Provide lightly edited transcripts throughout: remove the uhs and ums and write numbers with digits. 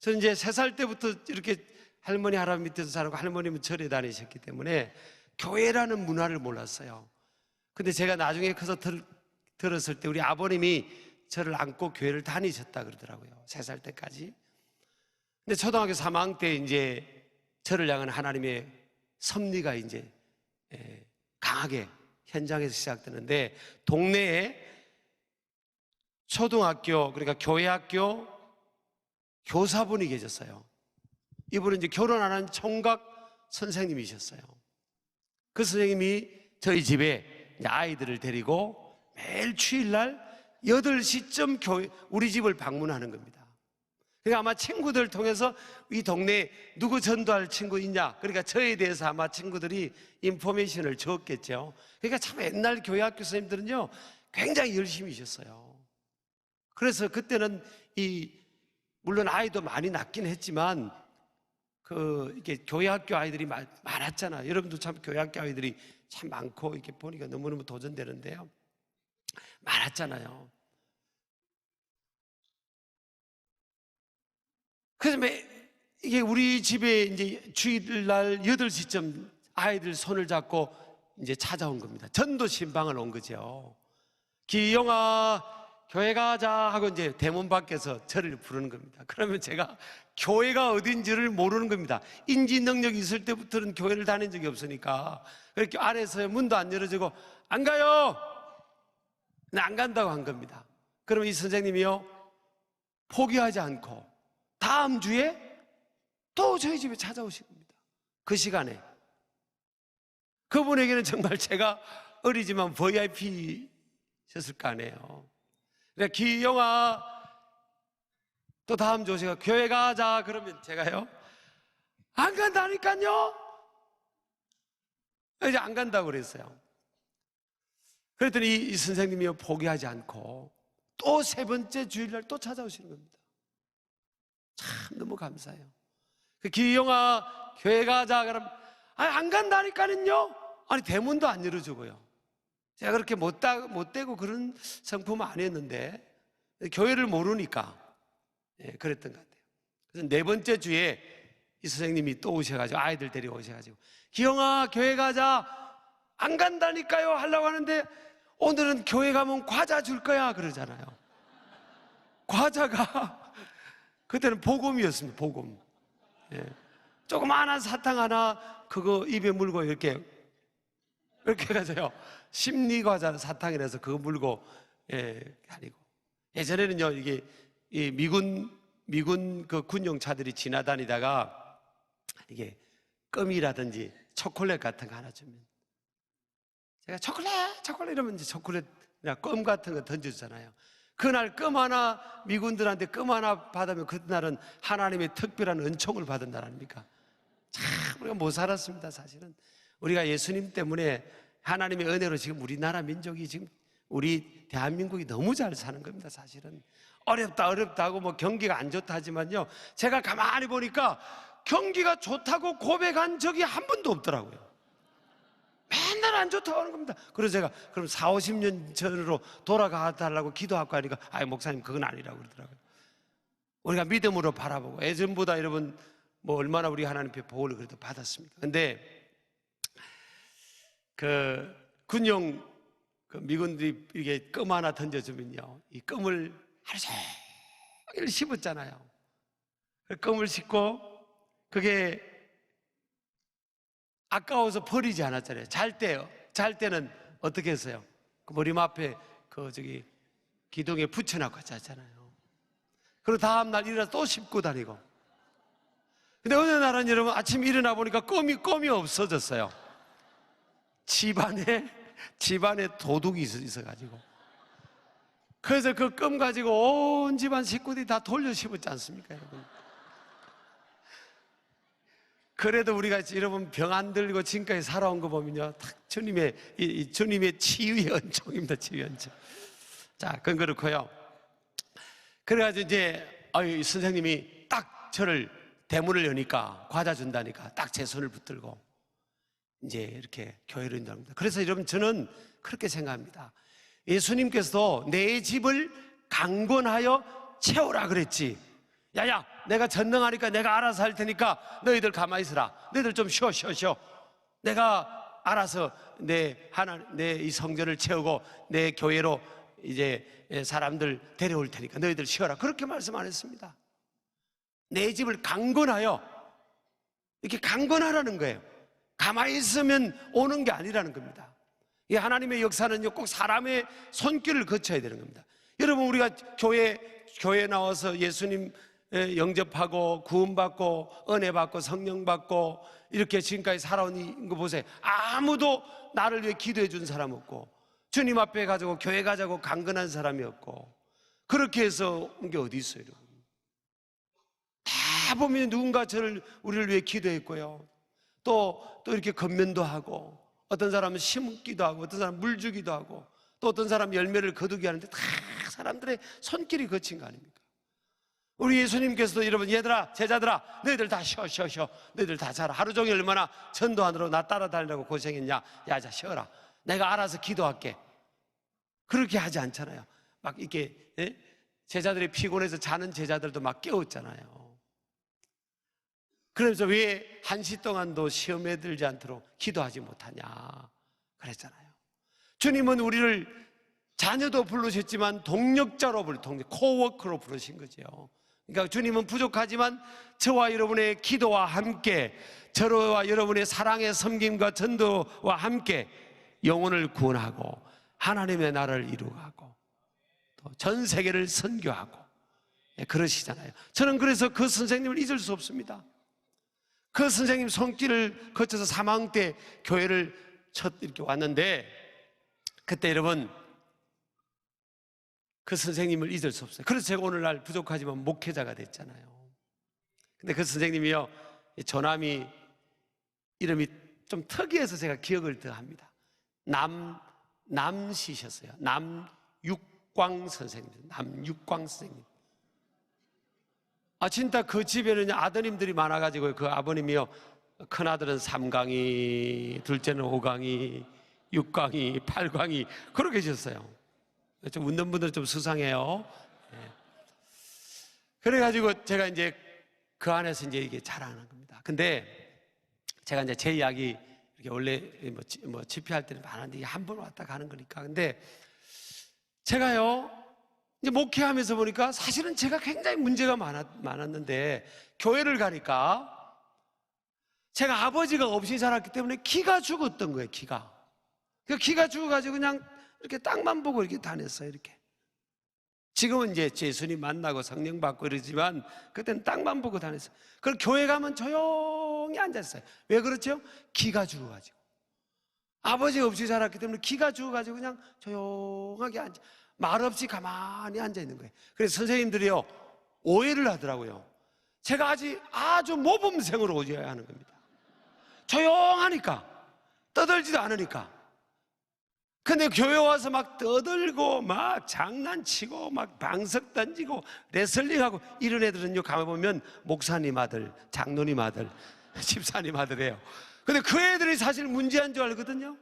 저는 이제 3살 때부터 이렇게 할머니 할아버지 밑에서 자라고 할머님은 절에 다니셨기 때문에 교회라는 문화를 몰랐어요. 근데 제가 나중에 커서 들었을 때 우리 아버님이 저를 안고 교회를 다니셨다 그러더라고요. 3살 때까지. 근데 초등학교 3학년 때 이제 저를 향한 하나님의 섭리가 이제 강하게 현장에서 시작되는데, 동네에 초등학교, 그러니까 교회학교 교사분이 계셨어요. 이분은 이제 결혼 안 한 총각 선생님이셨어요. 그 선생님이 저희 집에 아이들을 데리고 매일 주일날 8시쯤 우리 집을 방문하는 겁니다. 그러니까 아마 친구들 통해서 이 동네에 누구 전도할 친구 있냐, 그러니까 저에 대해서 아마 친구들이 인포메이션을 줬겠죠. 그러니까 참 옛날 교회학교 선생님들은요 굉장히 열심히셨어요. 그래서 그때는 물론 아이도 많이 낳긴 했지만 이게 교회학교 아이들이 많았잖아요. 여러분도 참 교회학교 아이들이 참 많고 이렇게 보니까 너무너무 도전되는데요. 많았잖아요. 그래서 이게 우리 집에 이제 주일날 8시쯤 아이들 손을 잡고 이제 찾아온 겁니다. 전도 신방을 온 거죠. 기영아, 교회 가자 하고 이제 대문 밖에서 저를 부르는 겁니다. 그러면 제가 교회가 어딘지를 모르는 겁니다. 인지 능력이 있을 때부터는 교회를 다닌 적이 없으니까. 그렇게 안에서 문도 안 열어주고 안 가요. 안 간다고 한 겁니다. 그러면 이 선생님이요 포기하지 않고 다음 주에 또 저희 집에 찾아오신 겁니다. 그 시간에. 그분에게는 정말 제가 어리지만 VIP셨을 거 아니에요. 그러니까 기영아 또 다음 주 제가 교회 가자 그러면 제가요 안 간다니까요. 이제 안 간다고 그랬어요. 그랬더니 이 선생님이 포기하지 않고 또 3번째 주일날 또 찾아오시는 겁니다. 참 너무 감사해요. 기영아 교회 가자 그러면 안 간다니까는요. 아니 대문도 안 열어주고요. 제가 그렇게 못되고 그런 성품은 아니었는데 교회를 모르니까 그랬던 것 같아요. 그래서 4번째 주에 이 선생님이 또 오셔가지고 아이들 데리고 오셔가지고 기영아 교회 가자 안 간다니까요 하려고 하는데 오늘은 교회 가면 과자 줄 거야 그러잖아요. 과자가 그때는 복음이었습니다. 복음. 조그마한 사탕 하나 그거 입에 물고 이렇게 해가지고요 심리과자 사탕이라서 그거 물고 다니고. 예전에는요 이게 이 미군 그 군용차들이 지나다니다가 이게 껌이라든지 초콜릿 같은 거 하나 주면 제가 초콜릿 이러면 이제 초콜릿이나 껌 같은 거 던져주잖아요. 그날 껌 하나 미군들한테 껌 하나 받으면 그날은 하나님의 특별한 은총을 받은 날 아닙니까? 참 우리가 못 살았습니다. 사실은 우리가 예수님 때문에 하나님의 은혜로 지금 우리나라 민족이 지금 우리 대한민국이 너무 잘 사는 겁니다. 사실은 어렵다 하고 뭐 경기가 안 좋다 하지만요 제가 가만히 보니까 경기가 좋다고 고백한 적이 한 번도 없더라고요. 맨날 안 좋다고 하는 겁니다. 그래서 제가 그럼 40-50년 전으로 돌아가 달라고 기도하고 하니까 목사님 그건 아니라고 그러더라고요. 우리가 믿음으로 바라보고 예전보다 여러분 뭐 얼마나 우리 하나님의 보호를 그래도 받았습니까? 근데 그 군용 미군들이 이렇게 껌 하나 던져주면요 이 껌을 하루 종일 씹었잖아요. 껌을 씹고 그게 아까워서 버리지 않았잖아요. 잘 때는 어떻게 했어요? 그 머리맡에 기둥에 붙여놓고 잤잖아요. 그리고 다음날 일어나서 또 씹고 다니고. 근데 어느 날은 여러분 아침에 일어나 보니까 껌이 없어졌어요. 집안에 도둑이 있어가지고. 그래서 그 껌 가지고 온 집안 식구들이 다 돌려 씹었지 않습니까, 여러분? 그래도 우리가 여러분 병 안 들고 지금까지 살아온 거 보면요, 딱 주님의 치유의 은총입니다, 치유의 은총. 자, 그건 그렇고요. 그래가지고 이제 이 선생님이 딱 저를 대문을 여니까 과자 준다니까 딱 제 손을 붙들고 이제 이렇게 교회로 인도합니다. 그래서 여러분 저는 그렇게 생각합니다. 예수님께서도 내 집을 강권하여 채우라 그랬지. 야야 내가 전능하니까 내가 알아서 할 테니까 너희들 가만히 있어라. 너희들 좀 쉬어. 내가 알아서 내 이 성전을 채우고 내 교회로 이제 사람들 데려올 테니까 너희들 쉬어라. 그렇게 말씀 안 했습니다. 내 집을 강건하여, 이렇게 강건하라는 거예요. 가만히 있으면 오는 게 아니라는 겁니다. 이 하나님의 역사는요, 꼭 사람의 손길을 거쳐야 되는 겁니다. 여러분, 우리가 교회에 나와서 예수님 영접하고 구원받고 은혜 받고 성령 받고 이렇게 지금까지 살아온 거 보세요. 아무도 나를 위해 기도해 준 사람 없고, 주님 앞에 가자고 교회 가자고 강건한 사람이 없고, 그렇게 해서 온 게 어디 있어요, 여러분? 다 보면 누군가 우리를 위해 기도했고요, 또 이렇게 건면도 하고, 어떤 사람은 심기도 하고, 어떤 사람은 물 주기도 하고, 또 어떤 사람은 열매를 거두게 하는데 다 사람들의 손길이 거친 거 아닙니까? 우리 예수님께서도 여러분, 얘들아, 제자들아, 너희들 다 쉬어. 너희들 다 자라. 하루 종일 얼마나 전도하느라고 나 따라다니려고 고생했냐. 야, 자, 쉬어라. 내가 알아서 기도할게. 그렇게 하지 않잖아요. 막 이렇게 제자들이 피곤해서 자는 제자들도 막 깨웠잖아요. 그래서 왜 한시 동안도 시험에 들지 않도록 기도하지 못하냐 그랬잖아요. 주님은 우리를 자녀도 부르셨지만 동력자로 코워커로 부르신 거죠. 그러니까 주님은 부족하지만 저와 여러분의 기도와 함께, 저와 여러분의 사랑의 섬김과 전도와 함께 영혼을 구원하고 하나님의 나라를 이루어가고 또 전 세계를 선교하고 그러시잖아요. 저는 그래서 그 선생님을 잊을 수 없습니다. 그 선생님 손길을 거쳐서 사망 때 교회를 첫 이렇게 왔는데, 그때 여러분 그 선생님을 잊을 수 없어요. 그래서 제가 오늘날 부족하지만 목회자가 됐잖아요. 근데 그 선생님이요, 조남이 이름이 좀 특이해서 제가 기억을 더 합니다. 남씨셨어요. 남육광 선생님. 남육광 선생님. 진짜 그 집에는 아드님들이 많아가지고 그 아버님이요, 큰아들은 3강이, 둘째는 5강이, 6강이, 8강이 그렇게 계셨어요. 좀 웃는 분들은 좀 수상해요. 그래가지고 제가 이제 그 안에서 이제 이게 자라는 겁니다. 근데 제가 이제 제 이야기 이렇게 원래 뭐 집회할 때는 많은데 한 번 왔다 가는 거니까. 근데 제가요, 이제 목회하면서 보니까 사실은 제가 굉장히 문제가 많았는데, 교회를 가니까 제가 아버지가 없이 자랐기 때문에 기가 죽었던 거예요, 기가. 그러니까 기가 죽어가지고 그냥 이렇게 땅만 보고 이렇게 다녔어요, 이렇게. 지금은 이제 예수님 만나고 성령 받고 이러지만 그때는 땅만 보고 다녔어요. 그럼 교회 가면 조용히 앉았어요. 왜 그렇죠? 기가 죽어가지고. 아버지 없이 자랐기 때문에 기가 죽어가지고 그냥 조용하게 말없이 가만히 앉아있는 거예요. 그래서 선생님들이요, 오해를 하더라고요. 제가 아주 모범생으로 오셔야 하는 겁니다. 조용하니까, 떠들지도 않으니까. 근데 교회 와서 막 떠들고 막 장난치고 막 방석 던지고 레슬링하고 이런 애들은요, 가만보면 목사님 아들, 장로님 아들, 집사님 아들이에요. 근데 그 애들이 사실 문제한 줄 알거든요.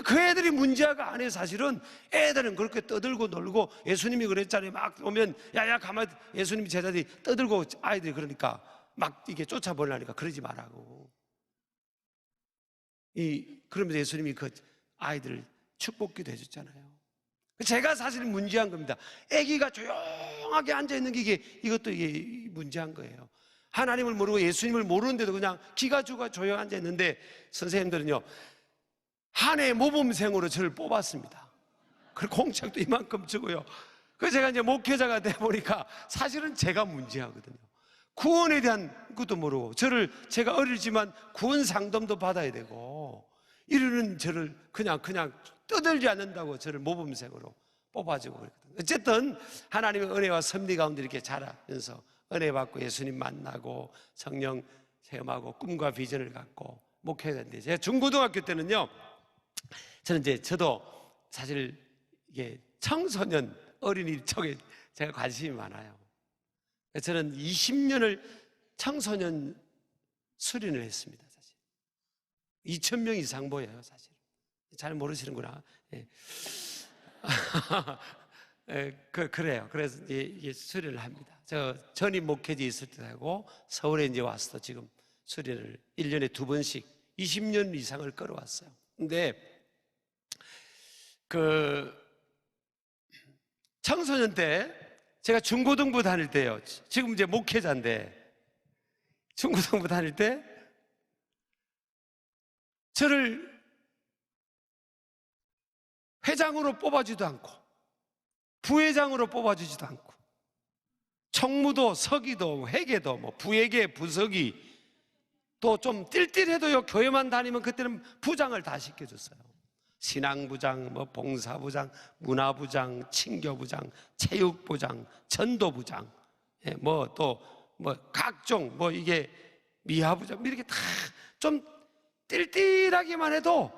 그 애들이 문제가 아니에요. 사실은 애들은 그렇게 떠들고 놀고, 예수님이 그랬잖아요. 막 오면 야야 가만히, 예수님 제자들이 떠들고 아이들이 그러니까 막 이게 쫓아보려니까 그러지 말라고. 그러면서 예수님이 그 아이들을 축복기도 해줬잖아요. 제가 사실 문제한 겁니다. 아기가 조용하게 앉아있는 게 이것도 문제한 거예요. 하나님을 모르고 예수님을 모르는데도 그냥 기가 죽어 조용히 앉아있는데, 선생님들은요, 한 해 모범생으로 저를 뽑았습니다. 그리고 공책도 이만큼 주고요. 그래서 제가 이제 목회자가 돼 보니까 사실은 제가 문제하거든요. 구원에 대한 것도 모르고, 제가 어리지만 구원 상담도 받아야 되고, 이러는 저를 그냥 떠들지 않는다고 저를 모범생으로 뽑아주고 그랬거든요. 어쨌든 하나님의 은혜와 섭리 가운데 이렇게 자라면서 은혜 받고 예수님 만나고 성령 체험하고 꿈과 비전을 갖고 목회자인데, 제가 중고등학교 때는요, 저도 사실 이게 청소년 어린이 쪽에 제가 관심이 많아요. 저는 20년을 청소년 수련을 했습니다. 사실 2,000명 이상 보여요. 사실 잘 모르시는구나. 예. 그래요. 그래서 이게 수련을 합니다. 저 전임 목회지 있을 때도 하고 서울에 이제 와서 지금 수련을 1년에 2번씩 20년 이상을 끌어왔어요. 근데 그 청소년 때 제가 중고등부 다닐 때요. 지금 이제 목회자인데 중고등부 다닐 때 저를 회장으로 뽑아주지도 않고 부회장으로 뽑아주지도 않고 총무도 서기도 회계도 뭐 부회계 부서기 또 좀 띨띨해도요 교회만 다니면 그때는 부장을 다 시켜줬어요. 신앙부장, 뭐 봉사부장, 문화부장, 친교부장, 체육부장, 전도부장, 뭐 또 뭐 각종 뭐 이게 미화부장 이렇게 다 좀 띨띨하기만 해도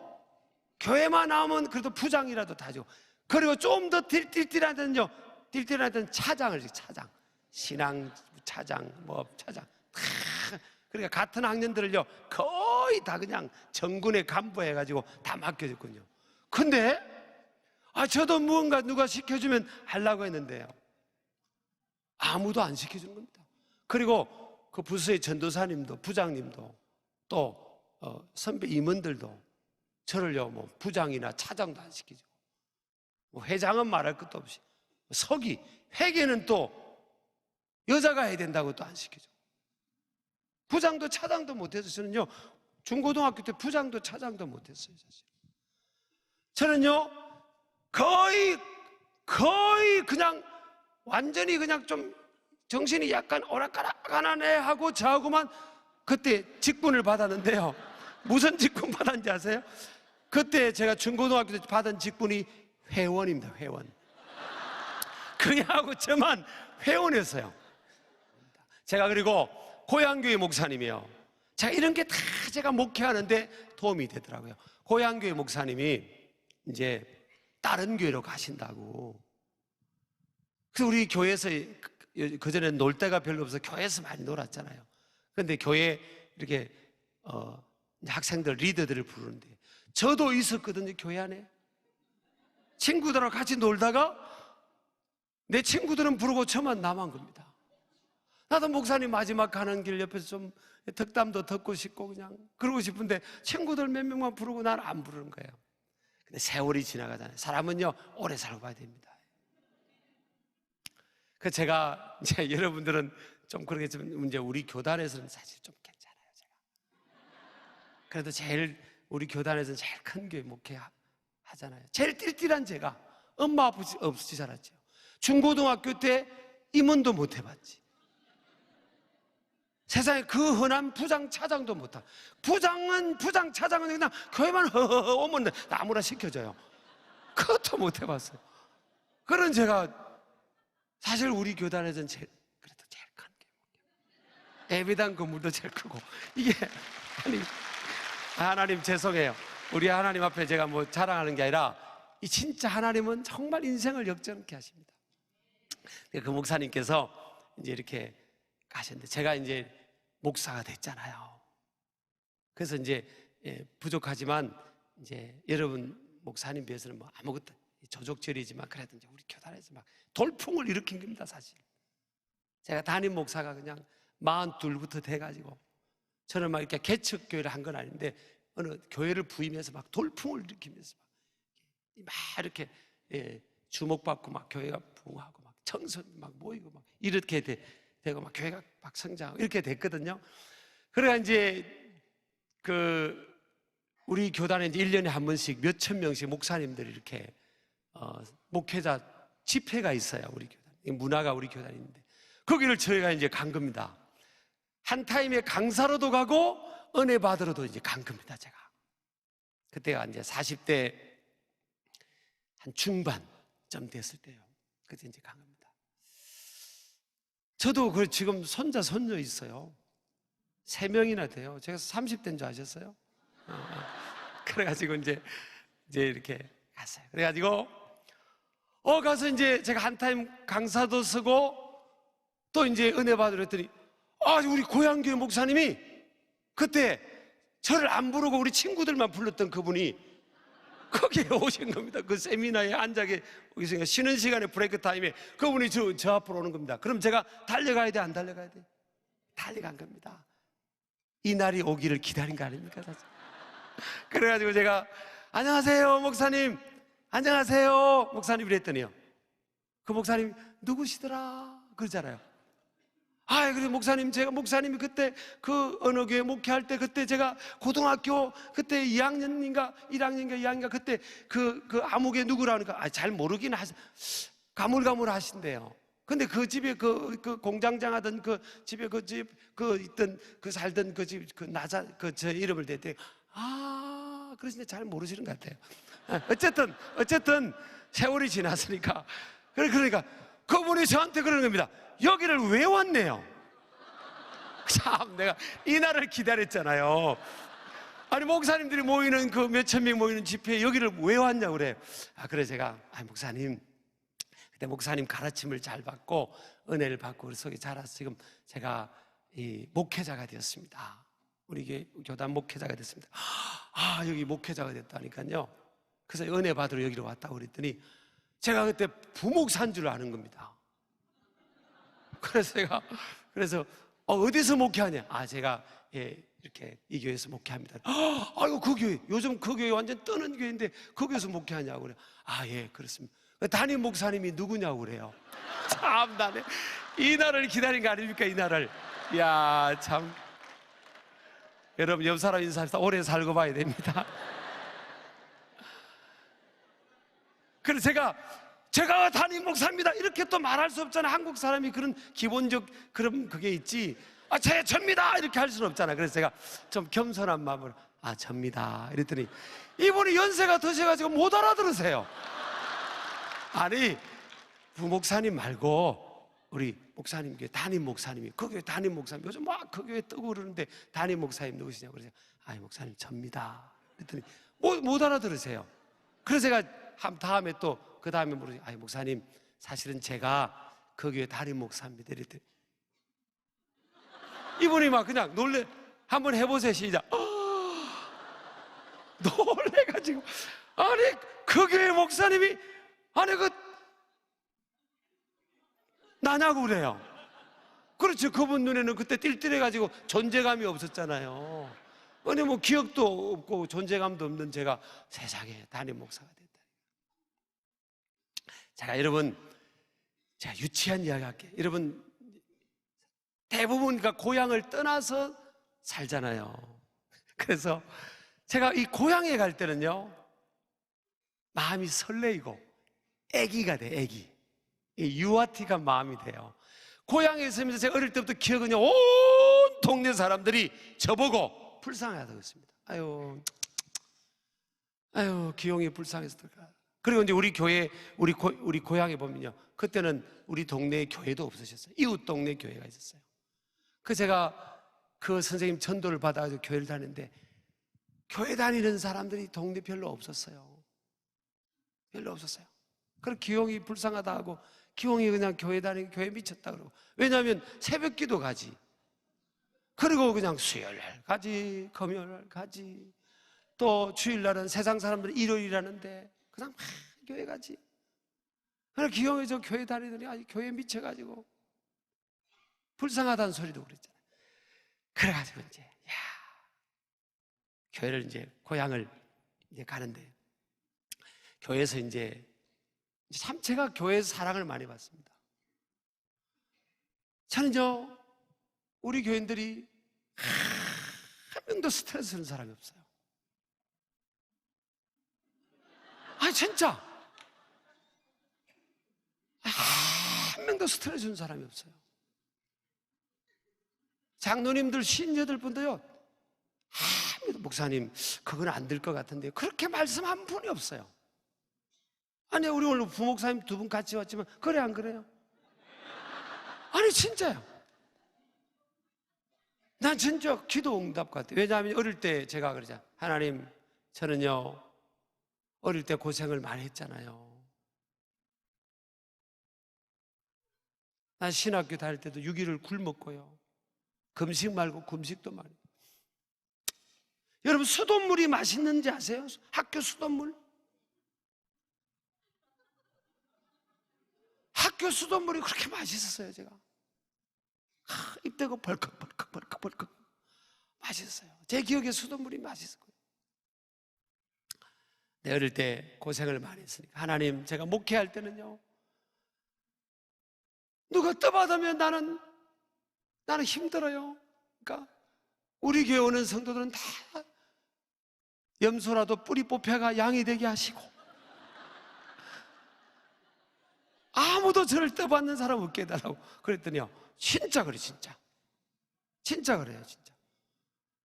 교회만 나오면 그래도 부장이라도 다죠. 그리고 좀 더 띨띨하던요, 띨띨하던 차장을 차장, 신앙 차장, 뭐 차장 다. 그러니까 같은 학년들을요 거의 다 그냥 정군에 간부해가지고 다 맡겨줬군요. 근데 저도 무언가 누가 시켜주면 하려고 했는데요 아무도 안 시켜주는 겁니다. 그리고 그 부서의 전도사님도 부장님도 또 선배 임원들도 저를요 뭐 부장이나 차장도 안 시키죠. 뭐 회장은 말할 것도 없이 서기, 회계는 또 여자가 해야 된다고 또 안 시키죠. 부장도 차장도 못해서 저는요 중고등학교 때 부장도 차장도 못했어요. 사실 저는요 거의 그냥 완전히 그냥 좀 정신이 약간 오락가락하네 하고 저하고만 그때 직분을 받았는데요. 무슨 직분 받았는지 아세요? 그때 제가 중고등학교 때 받은 직분이 회원입니다. 회원. 그냥하고 저만 회원이었어요. 제가 그리고 고향교회 목사님이요. 제가 이런 게 다 제가 목회하는데 도움이 되더라고요. 고향교회 목사님이 이제 다른 교회로 가신다고. 그래서 우리 교회에서 그전에는 놀 데가 별로 없어서 교회에서 많이 놀았잖아요. 그런데 교회 이렇게 학생들 리더들을 부르는데 저도 있었거든요. 교회 안에 친구들하고 같이 놀다가 내 친구들은 부르고 저만 남은 겁니다. 나도 목사님 마지막 가는 길 옆에서 좀 덕담도 듣고 싶고 그냥 그러고 싶은데 친구들 몇 명만 부르고 나는 안 부르는 거예요. 근데 세월이 지나가잖아요. 사람은요 오래 살고 봐야 됩니다. 그 제가 이제 여러분들은 좀 그러겠지만 이제 우리 교단에서는 사실 좀 괜찮아요. 제가 그래도 제일 우리 교단에서는 제일 큰 교회 목회 하잖아요. 제일 띨띨한 제가 엄마 아버지 없이 자랐죠. 중고등학교 때 임원도 못 해봤지. 세상에 그 흔한 부장 차장도 못하. 부장 차장은 그냥 교회만 허허허 오면 아무나 시켜줘요. 그것도 못 해봤어요. 그런 제가 사실 우리 교단에서는 그래도 제일 큰 게 예배당 건물도 제일 크고 이게 하나님 죄송해요. 우리 하나님 앞에 제가 뭐 자랑하는 게 아니라 이 진짜 하나님은 정말 인생을 역전케 하십니다. 그 목사님께서 이제 이렇게 가셨는데 제가 이제 목사가 됐잖아요. 그래서 이제 부족하지만 이제 여러분 목사님 비해서는 뭐 아무것도 조족절이지만 그래도 이제 우리 교단에서 막 돌풍을 일으킨 겁니다. 사실 제가 담임 목사가 그냥 42부터 돼가지고 저는 막 이렇게 개척교회를 한 건 아닌데 어느 교회를 부임해서 막 돌풍을 일으키면서 막 이렇게 주목받고 막 교회가 부흥하고 막 청소년 막 모이고 막 이렇게 되고 막 교회가 막 성장하고 이렇게 됐거든요. 그래가 이제 우리 교단에 이제 1년에 한 번씩 몇천 명씩 목사님들이 이렇게 목회자 집회가 있어요. 우리 교단 문화가 우리 교단인데 거기를 저희가 이제 간 겁니다. 한 타임에 강사로도 가고 은혜 받으러도 이제 간 겁니다. 제가 그때가 이제 40대 한 중반쯤 됐을 때요. 그때 이제 간 겁니다. 저도 그 지금 손자 손녀 있어요. 3명이나 돼요. 제가 30대인 줄 아셨어요? 그래가지고 이제 이렇게 갔어요. 그래가지고 가서 이제 제가 한 타임 강사도 쓰고 또 이제 은혜 받으러 했더니 우리 고향교회 목사님이 그때 저를 안 부르고 우리 친구들만 불렀던 그분이 거기에 오신 겁니다. 그 세미나에 앉아 계시니까 쉬는 시간에 브레이크 타임에 그분이 저 앞으로 오는 겁니다. 그럼 제가 달려가야 돼, 안 달려가야 돼? 달려간 겁니다. 이 날이 오기를 기다린 거 아닙니까? 사실. 그래가지고 제가 안녕하세요 목사님, 안녕하세요 목사님 이랬더니요, 그 목사님 누구시더라 그러잖아요. 아, 그래 목사님, 제가 목사님이 그때 그 어느 교회 목회할 때 그때 제가 고등학교 그때 2학년인가 1학년인가 2학년인가 그때 그 아무개 누구라 하니까 잘 모르긴 가물가물하신대요. 근데 그 집에 그 공장장 하던 그 집에 있던 살던 그 집 저 이름을 댔대. 그러시네. 잘 모르시는 것 같아요. 어쨌든 세월이 지났으니까 그러니까 그분이 저한테 그러는 겁니다. 여기를 왜 왔네요? 참, 내가 이 날을 기다렸잖아요. 아니, 목사님들이 모이는 그 몇천 명 모이는 집회에 여기를 왜 왔냐고 그래. 그래 제가 목사님, 그때 목사님 가르침을 잘 받고 은혜를 받고 그 속에 자라서 지금 제가 이 목회자가 되었습니다. 우리 교단 목회자가 됐습니다. 여기 목회자가 됐다니까요. 그래서 은혜 받으러 여기로 왔다고 그랬더니 제가 그때 부목사인 줄 아는 겁니다. 그래서 제가 어디서 목회하냐? 제가 이렇게 이 교회에서 목회합니다. 아이고 그 교회, 요즘 그 교회 완전 뜨는 교회인데 그 교회에서 목회하냐고 그래. 예, 그렇습니다. 담임 목사님이 누구냐고 그래요. 참, 나네 이 날을 기다린 거 아닙니까? 이 날을. 이야, 참. 여러분 옆 사람 인사해서 오래 살고 봐야 됩니다. 그래서 제가 담임 목사입니다 이렇게 또 말할 수 없잖아. 한국 사람이 그런 기본적 그런 그게 있지. 접니다 이렇게 할 수는 없잖아. 그래서 제가 좀 겸손한 마음으로 접니다 이랬더니 이분이 연세가 드셔가지고 못 알아들으세요. 아니, 부목사님 말고 우리 목사님 교회 담임 목사님이, 그 교회 담임 목사님 요즘 막 그 교회 뜨고 그러는데 담임 목사님 누구시냐고 그래서 목사님 접니다 그랬더니 못 알아들으세요. 그래서 제가 다음에 또 그 다음에 물으시, 목사님 사실은 제가 그 교회 담임 목사입니다 이랬더니 이분이 막 그냥 놀래. 한번 해보세요. 시작. 놀래가지고 그 교회 목사님이 나냐고 그래요. 그렇죠. 그분 눈에는 그때 띨띨해가지고 존재감이 없었잖아요. 아니 뭐 기억도 없고 존재감도 없는 제가 세상에 담임 목사가 됐다. 제가 여러분, 제가 유치한 이야기 할게요. 여러분 대부분 고향을 떠나서 살잖아요. 그래서 제가 이 고향에 갈 때는요 마음이 설레이고 애기가 돼. 애기. 유아티가 마음이 돼요. 고향에 있으면서 제가 어릴 때부터 기억은요, 온 동네 사람들이 저보고 불쌍하다고 했습니다. 아유 기용이 불쌍해서 들어가. 그리고 이제 우리 교회, 우리 고향에 보면요, 그때는 우리 동네에 교회도 없으셨어요. 이웃 동네 교회가 있었어요. 제가 그 선생님 전도를 받아가지고 교회를 다니는데 교회 다니는 사람들이 동네 별로 없었어요. 별로 없었어요. 그래서 기용이 불쌍하다 하고 기용이 그냥 교회 다니고 교회 미쳤다 그러고. 왜냐하면 새벽 기도 가지, 그리고 그냥 수요일날 가지, 금요일날 가지, 또 주일날은 세상 사람들이 일요일이라는데 그냥 막 교회 가지. 그래서 기용이 저 교회 다니더니 교회 미쳐가지고 불쌍하다는 소리도 그랬잖아요. 그래가지고 이제 교회를 이제 고향을 이제 가는데 교회에서 이제 참 제가 교회에서 사랑을 많이 받습니다. 저는요 우리 교인들이 한 명도 스트레스는 사람이 없어요. 진짜 한 명도 스트레스 주는 사람이 없어요. 장로님들 신녀들 분도요, 목사님 그건 안 될 것 같은데 그렇게 말씀 한 분이 없어요. 우리 오늘 부목사님 두 분 같이 왔지만 그래 안 그래요? 진짜요. 난 진짜 기도 응답 같아요. 왜냐하면 어릴 때 제가 그러잖아요. 하나님, 저는요 어릴 때 고생을 많이 했잖아요. 난 신학교 다닐 때도 6일을 굶었고요, 금식 말고 금식도 많이. 여러분 수돗물이 맛있는지 아세요? 학교 수돗물 학교 수돗물이 그렇게 맛있었어요. 제가 입대고 벌컥 맛있었어요. 제 기억에 수돗물이 맛있었고요. 내 어릴 때 고생을 많이 했으니까 하나님, 제가 목회할 때는요, 누가 떠받으면 나는 힘들어요. 그러니까 우리 교회 오는 성도들은 다 염소라도 뿌리 뽑혀가 양이 되게 하시고, 아무도 저를 떠받는 사람 없게 해달라고 그랬더니요, 진짜 그래. 진짜 그래요. 진짜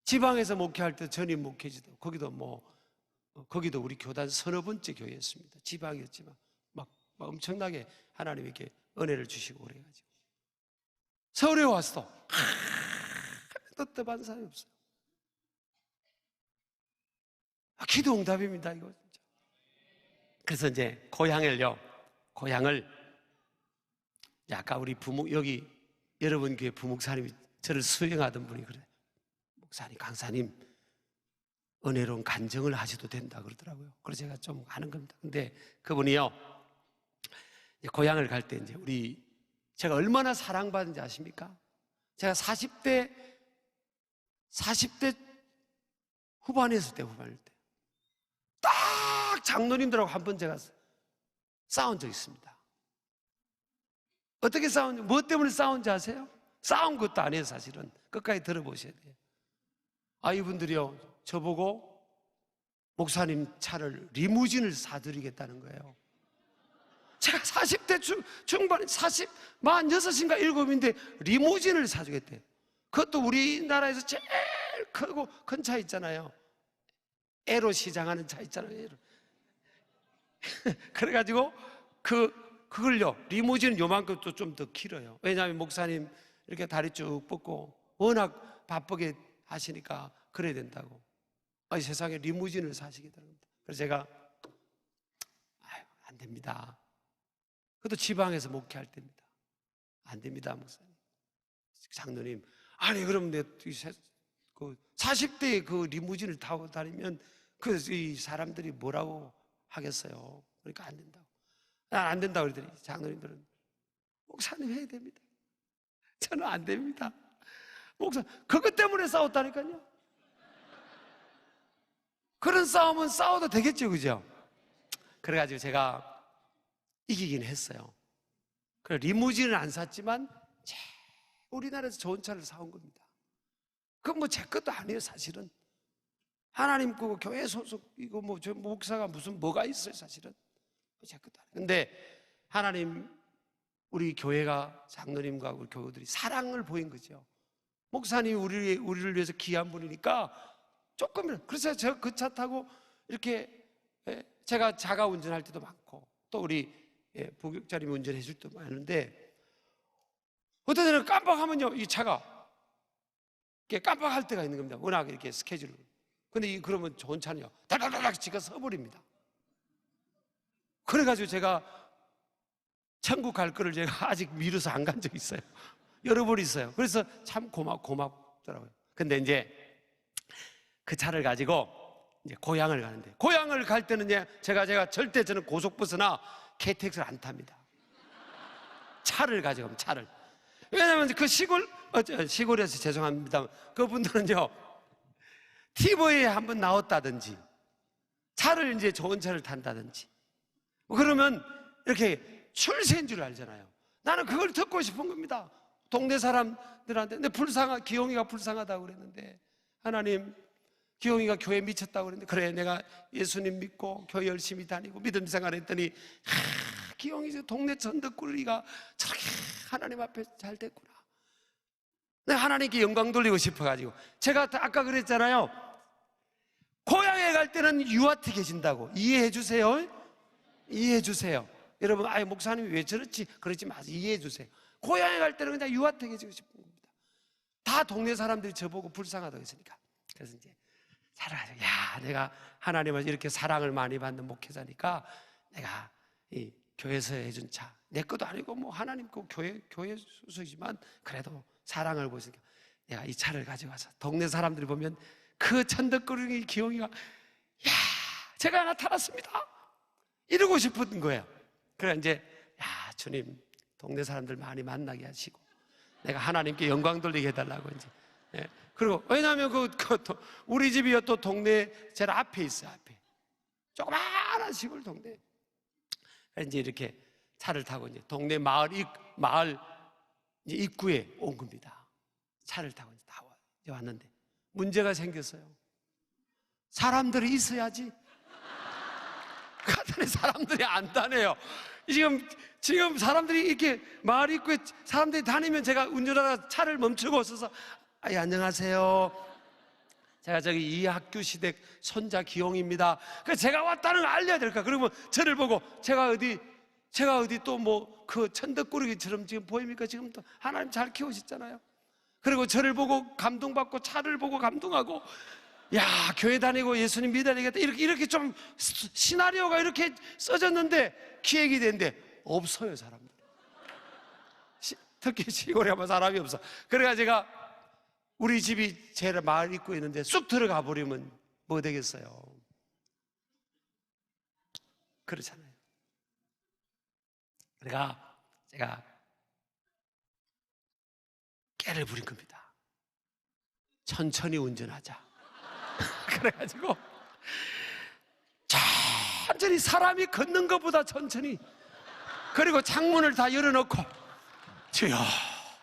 지방에서 목회할 때 전임 목회지도 거기도 우리 교단 서너 번째 교회였습니다. 지방이었지만 막 엄청나게 하나님에게 은혜를 주시고 그래가지고 서울에 와서도 떠떠받은 사람이 없어요. 기도 응답입니다, 이거 진짜. 그래서 이제 고향을 아까 우리 여기 여러분 교회 부목사님이 저를 수행하던 분이 그래, 목사님, 강사님 은혜로운 간증을 하셔도 된다 그러더라고요. 그래서 제가 좀 하는 겁니다. 근데 그분이요, 고향을 갈 때 이제 제가 얼마나 사랑받은지 아십니까? 제가 40대 후반에 있을 때, 딱 장로님들하고 한 번 제가 싸운 적 있습니다. 어떻게 싸운지, 뭐 때문에 싸운지 아세요? 싸운 것도 아니에요, 사실은. 끝까지 들어보셔야 돼요. 이분들이요, 저보고 목사님 차를 리무진을 사드리겠다는 거예요. 제가 40대 중반, 46인가 7인데 리무진을 사주겠대요. 그것도 우리나라에서 제일 크고 큰 차 있잖아요. 에로 시장하는 차 있잖아요, 에로. 그래가지고 그걸요, 리무진은 요만큼 또 좀 더 길어요. 왜냐하면 목사님 이렇게 다리 쭉 뻗고 워낙 바쁘게 하시니까 그래야 된다고. 세상에 리무진을 사시겠다는 겁니다. 그래서 제가 안 됩니다. 그것도 지방에서 목회할 때입니다. 안 됩니다, 목사님. 장로님, 아니 그럼 내 40대에 그 리무진을 타고 다니면 이 사람들이 뭐라고 하겠어요. 그러니까 안 된다고. 안 된다고 그러더니 장로님들은 목사님 해야 됩니다. 저는 안 됩니다. 목사, 그것 때문에 싸웠다니까요. 그런 싸움은 싸워도 되겠죠, 그죠? 그래가지고 제가 이기긴 했어요. 그래, 리무진을 안 샀지만 우리나라에서 좋은 차를 사온 겁니다. 그건 뭐 제 것도 아니에요, 사실은. 하나님 그 교회 소속 이거 저 목사가 뭐가 있어요, 사실은. 제 것도 아니에요. 근데 하나님, 우리 교회가, 장로님과 우리 교우들이 사랑을 보인 거죠. 목사님이 우리를 위해서 귀한 분이니까 조금이라도. 그래서 제가 그 차 타고 이렇게, 제가 자가 운전할 때도 많고 또 우리 부교육자님이 운전해 줄 때도 많은데, 어떤 때는 깜빡하면요, 이 차가 깜빡할 때가 있는 겁니다. 워낙 이렇게 스케줄로. 근데 그러면 좋은 차는요, 달달달달 지가 서버립니다. 그래가지고 제가 천국 갈 거를 제가 아직 미루서 안 간 적이 있어요. 여러 번 있어요. 그래서 참 고맙더라고요. 근데 이제 그 차를 가지고 이제 고향을 가는데, 고향을 갈 때는 제가 절대 저는 고속버스나 KTX를 안 탑니다. 차를 가지고 가면 차를. 왜냐하면 그 시골에서 죄송합니다. 그분들은요, TV에 한번 나왔다든지, 차를 이제 좋은 차를 탄다든지, 그러면 이렇게 출세인 줄 알잖아요. 나는 그걸 듣고 싶은 겁니다. 동네 사람들한테. 근데 기용이가 불쌍하다고 그랬는데, 하나님, 기용이가 교회 미쳤다고 그랬는데, 그래, 내가 예수님 믿고 교회 열심히 다니고 믿음 생활했더니, 기용이 동네 전덕구리가 저렇게 하나님 앞에 잘 됐구나. 내가 하나님께 영광 돌리고 싶어가지고. 제가 아까 그랬잖아요, 고향에 갈 때는 유아티 계신다고. 이해해 주세요. 이해해 주세요. 여러분, 목사님이 왜 저렇지 그러지 마세요. 이해해 주세요. 고향에 갈 때는 그냥 유아티 계시고 싶은 겁니다. 다 동네 사람들이 저보고 불쌍하다고 했으니까. 그래서 이제 살아가지고, 내가 하나님을 이렇게 사랑을 많이 받는 목회자니까 내가 이 교회에서 해준 차, 내 것도 아니고 뭐 하나님 거 교회 소속이지만 그래도 사랑을 보시니까 내가 이 차를 가져가서 동네 사람들이 보면 그 천덕거리기 기용이가, 제가 나타났습니다 이러고 싶은 거예요. 그래 이제, 주님, 동네 사람들 많이 만나게 하시고 내가 하나님께 영광 돌리게 해달라고 이제. 예. 그리고 왜냐하면 우리 집이 또 동네 제일 앞에 있어요. 앞에 조그마한 시골 동네. 이제 이렇게 차를 타고 이제 동네 마을 이제 입구에 온 겁니다. 차를 타고 이제 이제 왔는데 문제가 생겼어요. 사람들이 있어야지. 갔더니 사람들이 안 다녀요. 지금 사람들이 이렇게 마을 입구에 사람들이 다니면 제가 운전하다가 차를 멈추고 서서 안녕하세요. 제가 저기 이학규 시댁 손자 기용입니다. 그래서 제가 왔다는 걸 알려야 될까? 그러면 저를 보고 제가 어디 또 뭐 그 천덕꾸러기처럼 지금 보입니까? 지금 또 하나님 잘 키우셨잖아요. 그리고 저를 보고 감동받고 차를 보고 감동하고 야, 교회 다니고 예수님 믿어야 되겠다. 이렇게 좀 시나리오가 이렇게 써졌는데 기획이 됐는데 없어요, 사람들. 특히 시골에 가면 사람이 없어. 그래가 제가 우리 집이 제일 마을 입구에 있는데 쑥 들어가 버리면 뭐 되겠어요? 그렇잖아요. 그러니까 제가 깨를 부린 겁니다. 천천히 운전하자. 그래가지고 천천히 사람이 걷는 것보다 천천히, 그리고 창문을 다 열어놓고 주여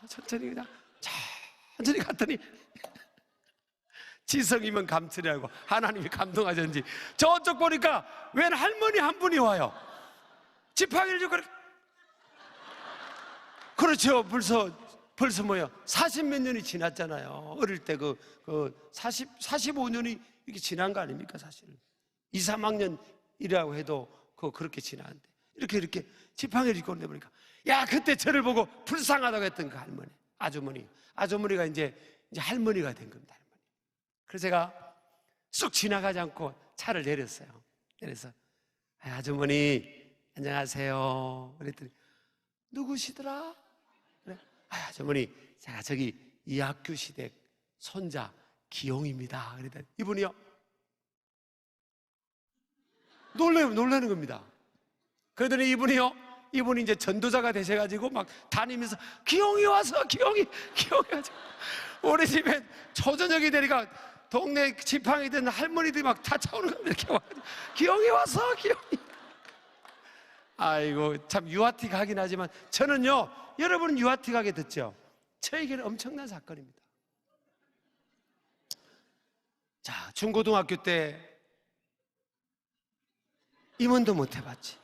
천천히 그냥 천천히 갔더니 지성이면 감추려고 하나님이 감동하셨는지 저쪽 보니까 웬 할머니 한 분이 와요. 지팡이를 쥐고 그렇죠. 벌써 뭐요? 40몇 년이 지났잖아요. 어릴 때 45년이 이렇게 지난 거 아닙니까, 사실. 2, 3학년이라고 해도 그렇게 지났는데 이렇게 지팡이를 쥐고 내보니까 야, 그때 저를 보고 불쌍하다고 했던 그 할머니, 아주머니가 이제 할머니가 된 겁니다, 할머니. 그래서 제가 쑥 지나가지 않고 차를 내렸어요. 내려서 아주머니 안녕하세요. 그랬더니 누구시더라? 그래? 아주머니 제가 저기 이학규 시댁 손자 기용입니다. 그랬더니 이분이요 놀라는 겁니다. 그러더니 이분이 이제 전도자가 되셔가지고 막 다니면서 기용이 와서 기용이 와서 우리 집에 초저녁이 되니까 동네 지팡이 든 할머니들이 막 다 차오는 겁니다. 이렇게 와가지고 기용이 와서 기용이. 아이고 참 유아틱 하긴 하지만 저는요, 여러분은 유아틱하게 듣죠? 저에게는 엄청난 사건입니다. 자, 중고등학교 때 임원도 못 해봤지.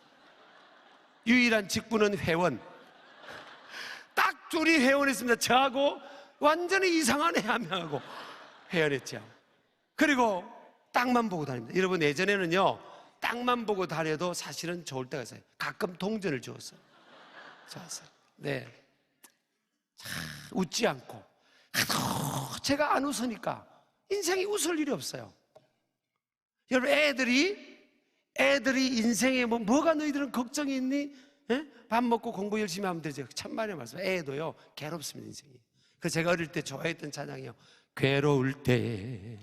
유일한 직분은 회원. 딱 둘이 회원했습니다. 저하고 완전히 이상한 애 한 명하고 회원했죠. 그리고 땅만 보고 다닙니다. 여러분 예전에는요 땅만 보고 다녀도 사실은 좋을 때가 있어요. 가끔 동전을 주었어요. 좋았어요. 네. 웃지 않고 하도 제가 안 웃으니까 인생이 웃을 일이 없어요. 여러분 애들이 인생에 뭐가 너희들은 걱정이 있니? 에? 밥 먹고 공부 열심히 하면 되죠. 천만의 말씀. 애도요 괴롭습니다, 인생이. 그래서 제가 어릴 때 좋아했던 찬양이요, 괴로울 때.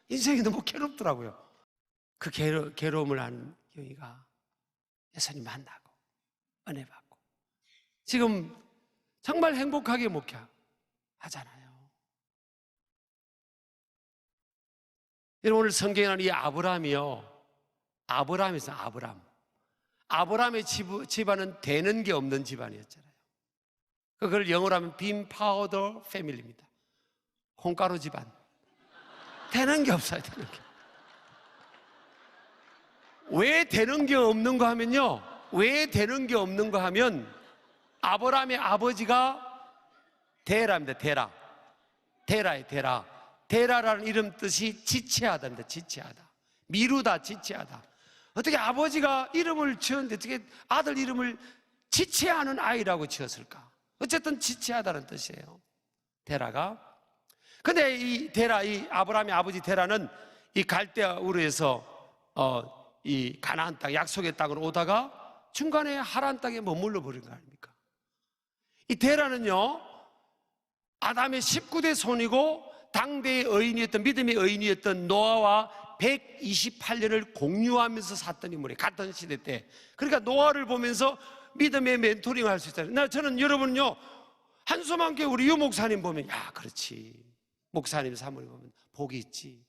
인생이 너무 괴롭더라고요. 그 괴로움을 아는 경이가 예수님 만나고 은혜 받고 지금 정말 행복하게 목회하잖아요. 여러분 오늘 성경에 나오는 이 아브라함이 있어요. 아브라함의 집안은 되는 게 없는 집안이었잖아요. 그걸 영어로 하면 빔 파우더 패밀리입니다. 콩가루 집안. 되는 게 없어요. 되는 게. 왜 되는 게 없는가 하면요, 왜 되는 게 없는가 하면 아브라함의 아버지가 데라입니다. 데라예요. 데라라는 이름 뜻이 지체하다입니다. 지체하다, 미루다, 지체하다. 어떻게 아버지가 이름을 지었는데 어떻게 아들 이름을 지체하는 아이라고 지었을까? 어쨌든 지체하다는 뜻이에요, 데라가. 근데 이 아브라함의 아버지 데라는 이 갈대아 우르에서 이 가나안 땅, 약속의 땅으로 오다가 중간에 하란 땅에 머물러 버린 거 아닙니까? 이 데라는요 아담의 19대 손이고 당대의 의인이었던, 믿음의 의인이었던 노아와 128년을 공유하면서 샀던 인물이에요. 같은 시대 때. 그러니까 노아를 보면서 믿음의 멘토링을 할 수 있잖아요. 저는 여러분요, 한수만 교회 우리 유 목사님 보면, 야, 그렇지. 목사님, 사모님 보면 복이 있지.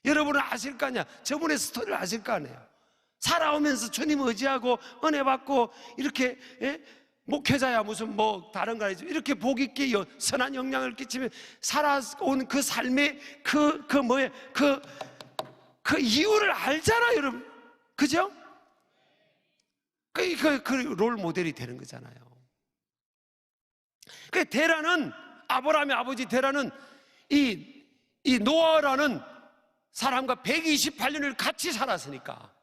여러분은 아실 거 아니야. 저분의 스토리를 아실 거 아니에요. 살아오면서 주님 의지하고 은혜 받고 이렇게, 예? 목회자야 무슨 뭐 다른 거 아니죠. 이렇게 복 있게 선한 영향을 끼치면 살아온 그 삶의 그 이유를 알잖아요, 여러분. 그죠? 그 롤 모델이 되는 거잖아요. 그 데라는, 아브라함의 아버지 데라는 이 노아라는 사람과 128년을 같이 살았으니까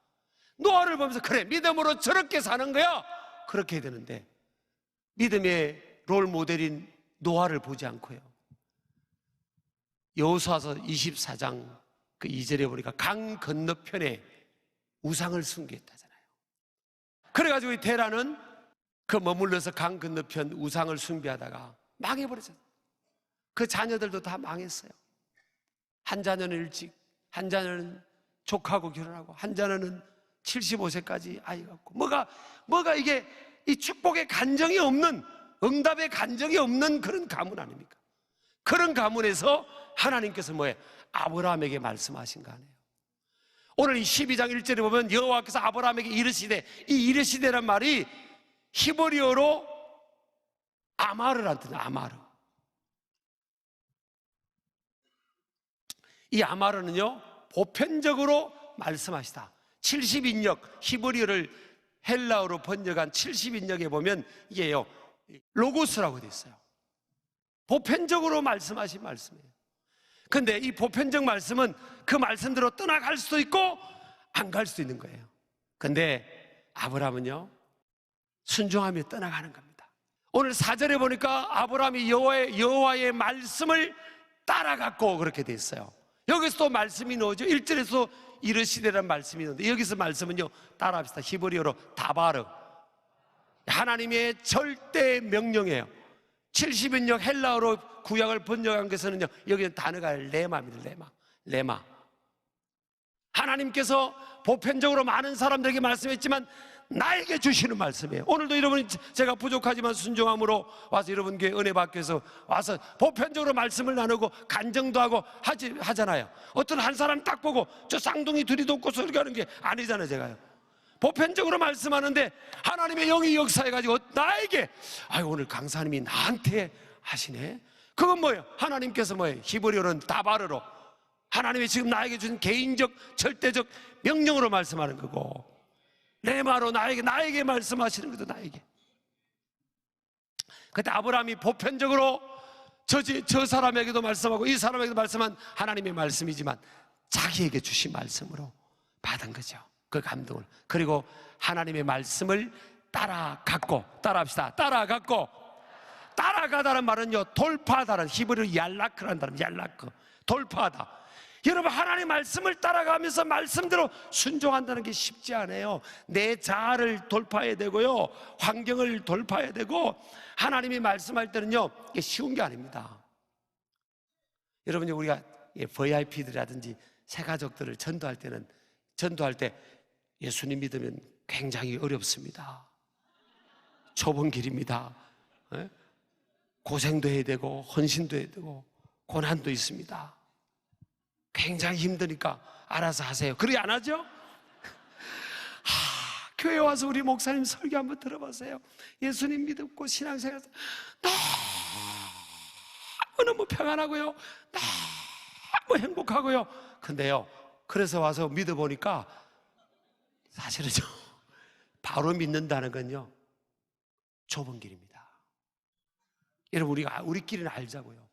노아를 보면서 그래, 믿음으로 저렇게 사는 거야, 그렇게 되는데, 믿음의 롤 모델인 노아를 보지 않고요, 여호수아서 24장 그 2절에 보니까 강 건너편에 우상을 숭배했다잖아요. 그래가지고 이 데라는 그 머물러서 강 건너편 우상을 숭배하다가 망해버렸어요. 그 자녀들도 다 망했어요. 한 자녀는 일찍, 한 자녀는 족하고 결혼하고, 한 자녀는 75세까지 아이 갖고, 뭐가 이게 이 축복의 간정이 없는, 응답의 간정이 없는 그런 가문 아닙니까? 그런 가문에서 하나님께서 뭐예요? 아브라함에게 말씀하신 거 아니에요. 오늘 이 12장 1절에 보면 여호와께서 아브라함에게 이르시되, 이 이르시되란 말이 히브리어로 아마르란 뜻이에요. 아마르. 이 아마르는요, 보편적으로 말씀하시다. 70인역, 히브리어를 헬라어로 번역한 70인역에 보면 이게요, 로고스라고 되어 있어요. 보편적으로 말씀하신 말씀이에요. 근데 이 보편적 말씀은 그 말씀대로 떠나갈 수도 있고 안 갈 수도 있는 거예요. 근데 아브라함은요, 순종하며 떠나가는 겁니다. 오늘 4절에 보니까 아브라함이 여호와의 말씀을 따라갔고 그렇게 돼 있어요. 여기서 또 말씀이 나오죠. 1절에서 이르시되라는 말씀이 나오는데, 여기서 말씀은요, 따라합시다. 히브리어로 다바르, 하나님의 절대 명령이에요. 70인역 헬라어로 구약을 번역한 것은요, 여기는 단어가 레마입니다. 레마. 하나님께서 보편적으로 많은 사람들에게 말씀했지만 나에게 주시는 말씀이에요. 오늘도 여러분이 제가 부족하지만 순종함으로 와서 여러분 교회 은혜 받기 위해서 와서 보편적으로 말씀을 나누고 간정도 하고 하잖아요. 어떤 한 사람 딱 보고 저 쌍둥이 둘이 돕고 소리가 하는 게 아니잖아요. 제가요, 보편적으로 말씀하는데 하나님의 영이 역사해가지고 나에게, 아유, 오늘 강사님이 나한테 하시네. 그건 뭐예요? 하나님께서 뭐예요? 히브리어는 다바르로, 하나님이 지금 나에게 주신 개인적 절대적 명령으로 말씀하는 거고, 레마로 나에게 말씀하시는 것도 나에게. 그때 아브라함이 보편적으로 저 사람에게도 말씀하고 이 사람에게도 말씀한 하나님의 말씀이지만 자기에게 주신 말씀으로 받은 거죠. 그 감동을. 그리고 하나님의 말씀을 따라합시다. 따라가다는 말은요, 돌파하다는, 히브리어 얄라크라는 단어, 얄라크, 돌파하다. 여러분, 하나님의 말씀을 따라가면서 말씀대로 순종한다는 게 쉽지 않아요. 내 자아를 돌파해야 되고요, 환경을 돌파해야 되고, 하나님이 말씀할 때는요, 이게 쉬운 게 아닙니다. 여러분이 우리가 VIP들이라든지 새가족들을 전도할 때 예수님 믿으면 굉장히 어렵습니다. 좁은 길입니다. 고생도 해야 되고 헌신도 해야 되고 고난도 있습니다. 굉장히 힘드니까 알아서 하세요. 그러지 안 하죠? 교회 와서 우리 목사님 설교 한번 들어보세요. 예수님 믿고 신앙생활에서 너무 평안하고요, 너무 행복하고요. 근데요, 그래서 와서 믿어보니까 사실은 바로 믿는다는 건요, 좁은 길입니다. 여러분, 우리끼리는 알자고요.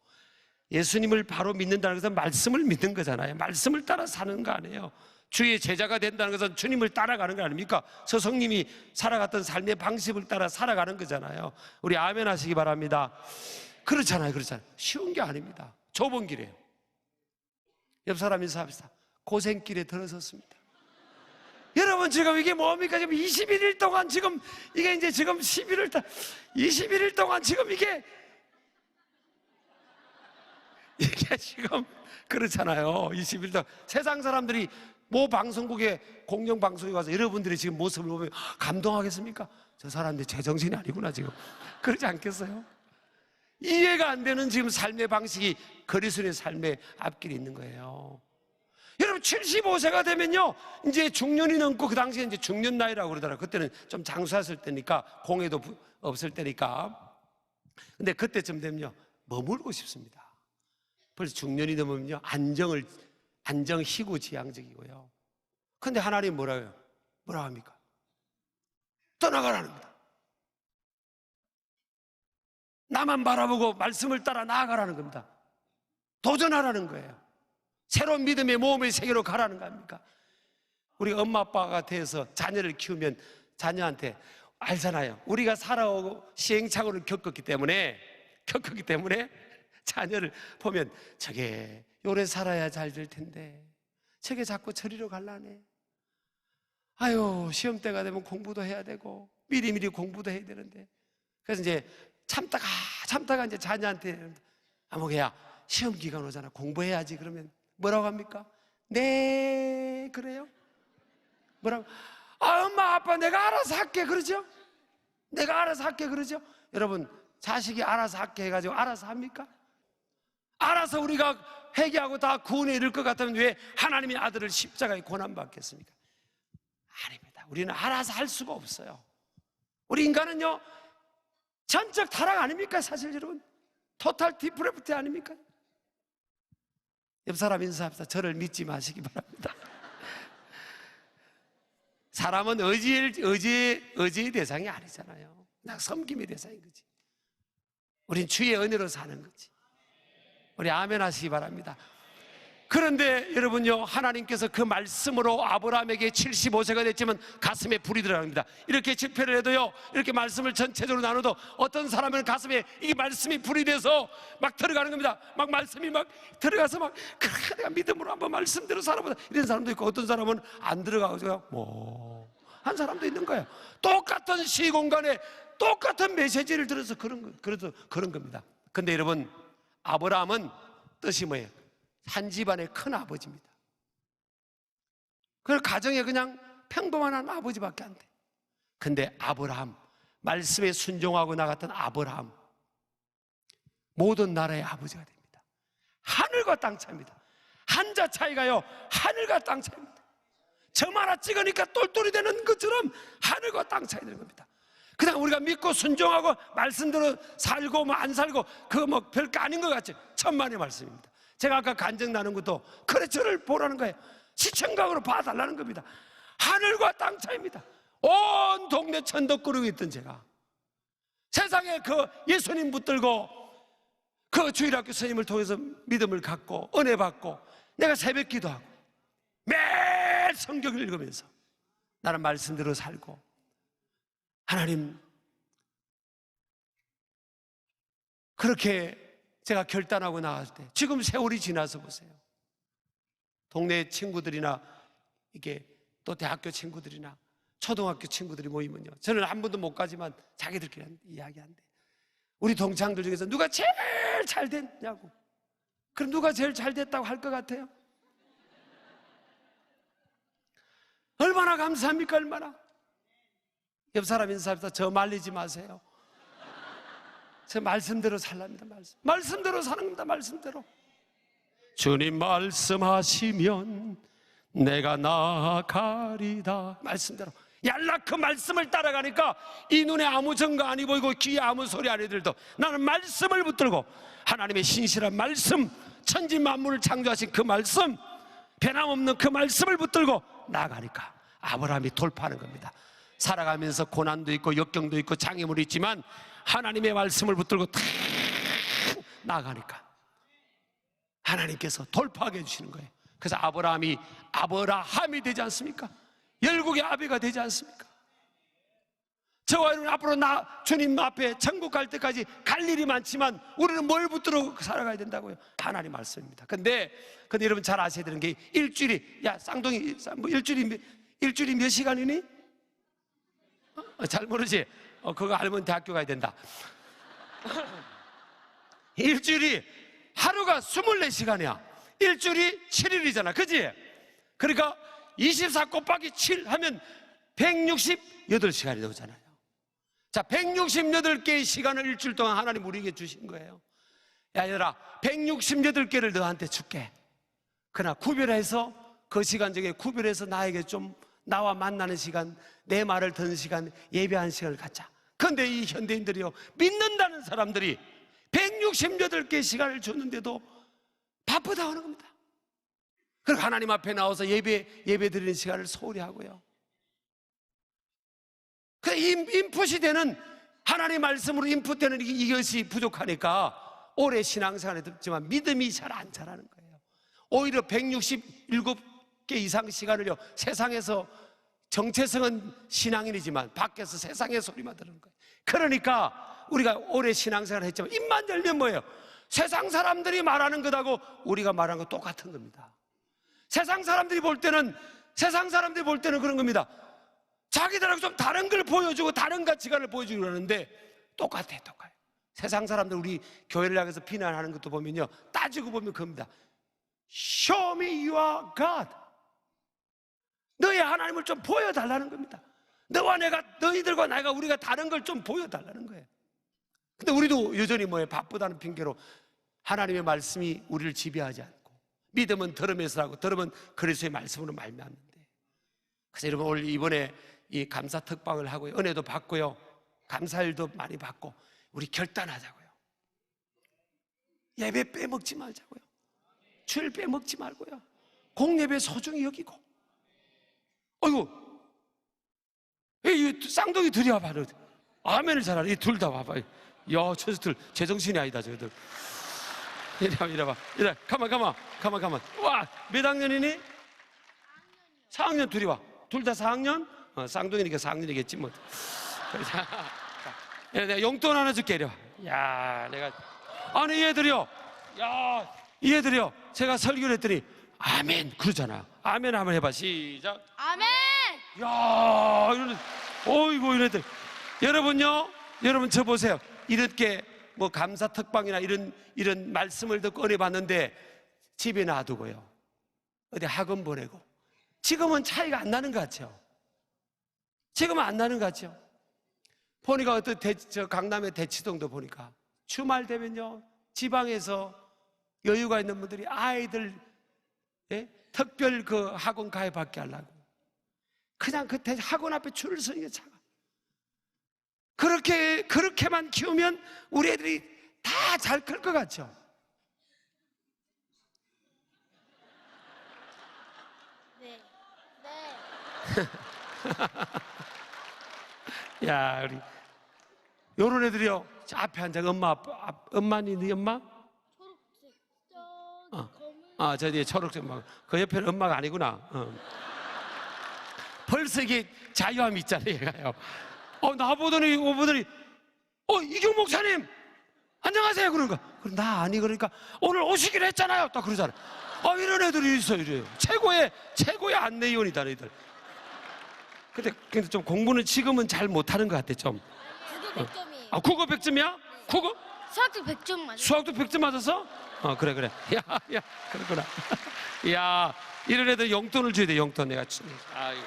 예수님을 바로 믿는다는 것은 말씀을 믿는 거잖아요. 말씀을 따라 사는 거 아니에요. 주의 제자가 된다는 것은 주님을 따라가는 거 아닙니까? 서성님이 살아갔던 삶의 방식을 따라 살아가는 거잖아요. 우리 아멘 하시기 바랍니다. 그렇잖아요. 쉬운 게 아닙니다. 좁은 길이에요. 옆 사람 인사합시다. 고생길에 들어섰습니다. 여러분, 지금 이게 뭡니까? 지금 21일 동안 지금 21일 동안 지금 이게 지금 그렇잖아요. 21일 동안 세상 사람들이 모 방송국에 공영방송에 가서 여러분들이 지금 모습을 보면 감동하겠습니까? 저 사람들 제정신이 아니구나 지금. 그러지 않겠어요? 이해가 안 되는 지금 삶의 방식이 그리스도의 삶의 앞길에 있는 거예요. 여러분 75세가 되면요 이제 중년이 넘고, 그 당시에 이제 중년 나이라고 그러더라고요. 그때는 좀 장수했을 때니까, 공해도 없을 때니까. 근데 그때쯤 되면요 머물고 싶습니다. 벌써 중년이 되면요 안정희구지향적이고요. 근데 하나님 뭐라고 합니까? 떠나가라는 겁니다. 나만 바라보고 말씀을 따라 나아가라는 겁니다. 도전하라는 거예요. 새로운 믿음의 모험의 세계로 가라는 거 아닙니까? 우리 엄마 아빠가 돼서 자녀를 키우면 자녀한테 알잖아요. 우리가 살아오고 시행착오를 겪었기 때문에 자녀를 보면 저게 요래 살아야 잘 될 텐데 저게 자꾸 저리로 갈라네. 아유, 시험 때가 되면 공부도 해야 되고 미리미리 공부도 해야 되는데. 그래서 이제 참다가 이제 자녀한테 아무개야 시험 기간 오잖아, 공부해야지. 그러면 뭐라고 합니까? 네, 그래요? 뭐라고? 엄마 아빠 내가 알아서 할게 그러죠? 내가 알아서 할게 그러죠? 여러분, 자식이 알아서 할게 해가지고 알아서 합니까? 알아서 우리가 회개하고 다 구원에 이를 것 같으면 왜 하나님의 아들을 십자가에 고난받겠습니까? 아닙니다. 우리는 알아서 할 수가 없어요. 우리 인간은요 전적 타락 아닙니까? 사실 여러분 토탈 디프레프트 아닙니까? 옆 사람 인사합시다. 저를 믿지 마시기 바랍니다. 사람은 의지의 대상이 아니잖아요. 그냥 섬김의 대상인 거지. 우린 주의 은혜로 사는 거지. 우리 아멘 하시기 바랍니다. 그런데 여러분요, 하나님께서 그 말씀으로 아브라함에게 75세가 됐지만 가슴에 불이 들어갑니다. 이렇게 집회를 해도요, 이렇게 말씀을 전체적으로 나눠도 어떤 사람은 가슴에 이 말씀이 불이 돼서 막 들어가는 겁니다. 막 말씀이 막 들어가서 막 그래, 내가 믿음으로 한번 말씀대로 살아보자 이런 사람도 있고, 어떤 사람은 안 들어가고 한 사람도 있는 거예요. 똑같은 시공간에 똑같은 메시지를 들어서 그런 겁니다. 근데 여러분, 아브라함은 뜻이 뭐예요? 한 집안의 큰 아버지입니다. 그 가정에 그냥 평범한 아버지밖에 안 돼. 근데 아브라함, 말씀에 순종하고 나갔던 아브라함, 모든 나라의 아버지가 됩니다. 하늘과 땅 차이입니다. 한자 차이가요 하늘과 땅 차이입니다. 점 하나 찍으니까 똘똘이 되는 것처럼 하늘과 땅 차이 되는 겁니다. 그냥 우리가 믿고 순종하고 말씀대로 살고 뭐 안 살고 그거 뭐 별거 아닌 것 같죠? 천만의 말씀입니다. 제가 아까 간증 나눈 것도 그래 저를 보라는 거예요. 시청각으로 봐달라는 겁니다. 하늘과 땅 차이입니다. 온 동네 천덕꾸러기 있던 제가 세상에 그 예수님 붙들고 그 주일학교 선생님을 통해서 믿음을 갖고 은혜 받고 내가 새벽 기도하고 매일 성경을 읽으면서 나는 말씀대로 살고, 하나님 그렇게 제가 결단하고 나갔을 때 지금 세월이 지나서 보세요. 동네 친구들이나 이게 또 대학교 친구들이나 초등학교 친구들이 모이면요, 저는 한 번도 못 가지만 자기들끼리 이야기한대. 우리 동창들 중에서 누가 제일 잘 됐냐고. 그럼 누가 제일 잘 됐다고 할 것 같아요? 얼마나 감사합니까? 얼마나. 옆 사람 인사합시다. 저 말리지 마세요. 제 말씀대로 살랍니다. 말씀대로 사는 겁니다. 말씀대로. 주님 말씀하시면 내가 나아가리다. 말씀대로 얄라 그 말씀을 따라가니까 이 눈에 아무 증거 아니 보이고 귀에 아무 소리 아니 들도 나는 말씀을 붙들고 하나님의 신실한 말씀, 천지 만물을 창조하신 그 말씀, 변함없는 그 말씀을 붙들고 나아가니까 아브라함이 돌파하는 겁니다. 살아가면서 고난도 있고 역경도 있고 장애물이 있지만 하나님의 말씀을 붙들고 탁 나아가니까 하나님께서 돌파하게 해주시는 거예요. 그래서 아브라함이 되지 않습니까? 열국의 아비가 되지 않습니까? 저와 여러분 앞으로 주님 앞에 천국 갈 때까지 갈 일이 많지만 우리는 뭘 붙들고 살아가야 된다고요? 하나님 말씀입니다. 근데 여러분 잘 아셔야 되는 게 쌍둥이 일주일이 몇 시간이니? 잘 모르지? 그거 알면 대학교 가야 된다. 일주일이 하루가 24시간이야. 일주일이 7일이잖아. 그지? 그러니까 24 곱하기 7 하면 168시간이 나오잖아요. 자, 168개의 시간을 일주일 동안 하나님 우리에게 주신 거예요. 야, 얘들아, 168개를 너한테 줄게. 그러나 구별해서, 그 시간 중에 구별해서 나에게 좀, 나와 만나는 시간, 내 말을 듣는 시간, 예배하는 시간을 갖자. 그런데 이 현대인들이요, 믿는다는 사람들이 168개의 시간을 줬는데도 바쁘다 하는 겁니다. 그리고 하나님 앞에 나와서 예배 드리는 시간을 소홀히 하고요. 그 인풋이 되는, 하나님 말씀으로 인풋되는 이것이 부족하니까 오래 신앙생활에 듣지만 믿음이 잘 안 자라는 거예요. 오히려 167개 이상 시간을요, 세상에서, 정체성은 신앙인이지만 밖에서 세상의 소리만 들은 거예요. 그러니까 우리가 오래 신앙생활을 했지만 입만 열면 뭐예요? 세상 사람들이 말하는 것하고 우리가 말하는 것 똑같은 겁니다. 세상 사람들이 볼 때는 그런 겁니다. 자기들하고 좀 다른 걸 보여주고 다른 가치관을 보여주고 그러는데 똑같아요. 세상 사람들 우리 교회를 향해서 비난하는 것도 보면요, 따지고 보면 그겁니다. Show me your God. 너의 하나님을 좀 보여달라는 겁니다. 너희들과 내가, 우리가 다른 걸 좀 보여달라는 거예요. 근데 우리도 여전히 뭐예요? 바쁘다는 핑계로 하나님의 말씀이 우리를 지배하지 않고, 믿음은 들음에서 하고 들음은 그리스도의 말씀으로 말미암는데. 그래서 여러분, 오늘 이번에 이 감사 특방을 하고요, 은혜도 받고요, 감사일도 많이 받고, 우리 결단하자고요. 예배 빼먹지 말자고요. 주일 빼먹지 말고요. 공예배 소중히 여기고. 어이구, 이 쌍둥이 둘이 와봐. 아멘을 잘하네. 이 둘 다 와봐. 야, 저들 제정신이 아니다, 저들. 이래봐. 이래, 가만. 와, 몇 학년이니? 4학년 둘이 와. 둘 다 4학년? 쌍둥이니까 4학년이겠지, 뭐. 자, 내가 용돈 하나 줄게, 이래. 야, 아니, 이 애들이요. 제가 설교를 했더니, 아멘, 그러잖아. 아멘 한번 해봐. 시작. 아멘. 야, 어이구, 이래들. 여러분, 저 보세요. 이렇게 뭐 감사 특방이나 이런 말씀을 듣고 은혜 받는데 집에 놔두고요, 어디 학원 보내고, 지금은 차이가 안 나는 것 같죠? 보니까 저 강남의 대치동도 보니까 주말 되면요, 지방에서 여유가 있는 분들이 아이들, 예? 특별 그 학원 가입받게 하려고 그냥 그 학원 앞에 줄을 서는 게 차가. 그렇게만 키우면 우리 애들이 다 잘 클 것 같죠? 네. 야, 우리 요런 애들이요, 저 앞에 앉아. 엄마니, 네 엄마? 초록색, 검은. 저 뒤에 초록색 엄마. 그 옆에는 엄마가 아니구나. 벌써 이게 자유함이 있잖아요, 얘가요. 나보더니 이경 목사님 안녕하세요 그런 거. 그럼 나 아니, 그러니까 오늘 오시기로 했잖아요, 딱 그러잖아. 이런 애들이 있어. 이래요. 최고의 안내위원이다, 너희들. 근데 좀 공부는 지금은 잘 못하는 것 같아, 좀. 국어 100점이에요. 국어 100점이야? 국어? 수학도 100점 맞아요. 수학도 100점 맞았어? 그래. 야, 그렇구나. 야, 이런 애들 용돈을 줘야 돼, 용돈. 내가. 아이고.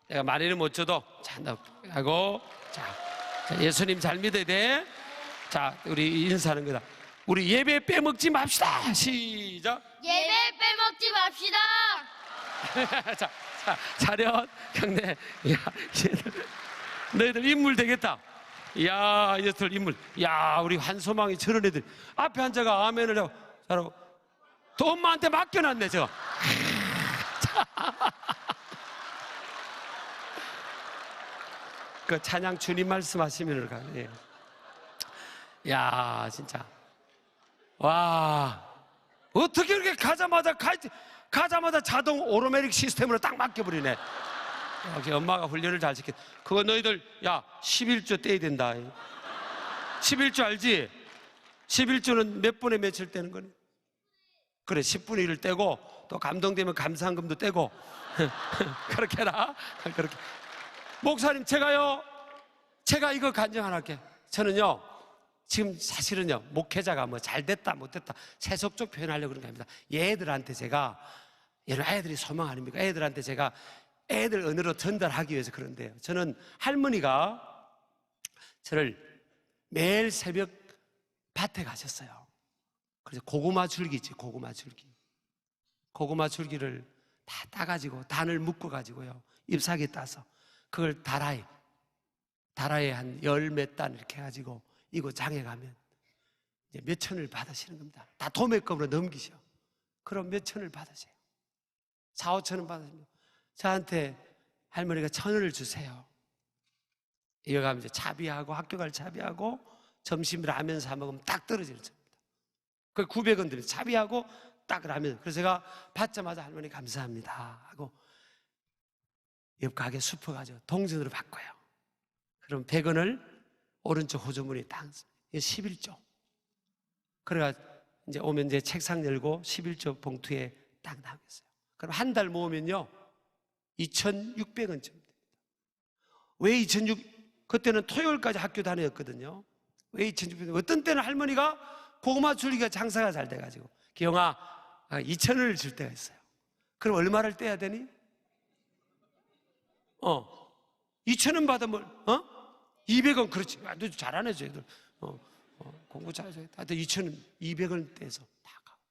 내가 많이는 못 줘도, 자, 하고, 자, 예수님 잘 믿어야 돼. 자, 우리 인사하는 거다. 우리 예배 빼먹지 맙시다. 시작. 예배 빼먹지 맙시다. 자, 차렷, 경례. 야, 너희들 인물 되겠다. 야, 얘들 인물. 야, 우리 한소망이 저런 애들. 앞에 앉아가 아멘을 하고, 잘하고. 또 엄마한테 맡겨놨네, 저거. 그 찬양 주님 말씀하시면을 가네. 야, 진짜. 와, 어떻게 이렇게 가자마자 자동 오토매틱 시스템으로 딱 맡겨버리네. 역시 엄마가 훈련을 잘 시켰. 그거 너희들, 야, 11조 떼야 된다. 11조 알지? 11조는 몇 분에 며칠 떼는 거니? 그래, 10분의 1을 떼고, 또 감동되면 감사한금도 떼고. 그렇게 해라. 그렇게. 목사님, 제가 이거 간증 하나 할게. 저는요, 지금 사실은요, 목회자가 뭐 잘됐다 못됐다 세속적 표현하려고 그런 게 아닙니다. 얘들한테 제가, 여러분 애들이 소망 아닙니까? 애들한테 제가 애들 언어로 전달하기 위해서 그런데요, 저는 할머니가 저를 매일 새벽 밭에 가셨어요. 그래서 고구마 줄기지, 고구마 줄기. 고구마 줄기를 다 따가지고 단을 묶어가지고요, 잎사귀 따서 그걸 다라에 한 열 몇 단 이렇게 해가지고 이거 장에 가면 이제 몇 천을 받으시는 겁니다. 다 도매금으로 넘기셔. 그럼 몇 천을 받으세요. 4, 5천 원 받으시면 저한테 할머니가 1,000원을 주세요. 이거 가면 이제 차비하고 학교 갈 차비하고 점심 라면 사 먹으면 딱 떨어지는 겁니다. 그 900원 들이 차비하고 딱 라면. 그래서 제가 받자마자 할머니 감사합니다 하고 옆 가게 수퍼 가지고 동전으로 바꿔요. 그럼 100원을 오른쪽 호주머니에 딱, 이게 11조. 그래가 이제 오면 이제 책상 열고 11조 봉투에 딱 나오겠어요. 그럼 한 달 모으면요 2,600원쯤 됩니다. 왜 2,600원? 그때는 토요일까지 학교 다녔거든요. 왜 2,600원? 어떤 때는 할머니가 고구마 줄기가 장사가 잘 돼가지고 기영아 2,000원을 줄 때가 있어요. 그럼 얼마를 떼야 되니? 2,000원 받으면 200원. 그렇지. 너 잘하네 쟤들. 공부 잘해서 하여튼 2,000원 200원 떼서 다 가고.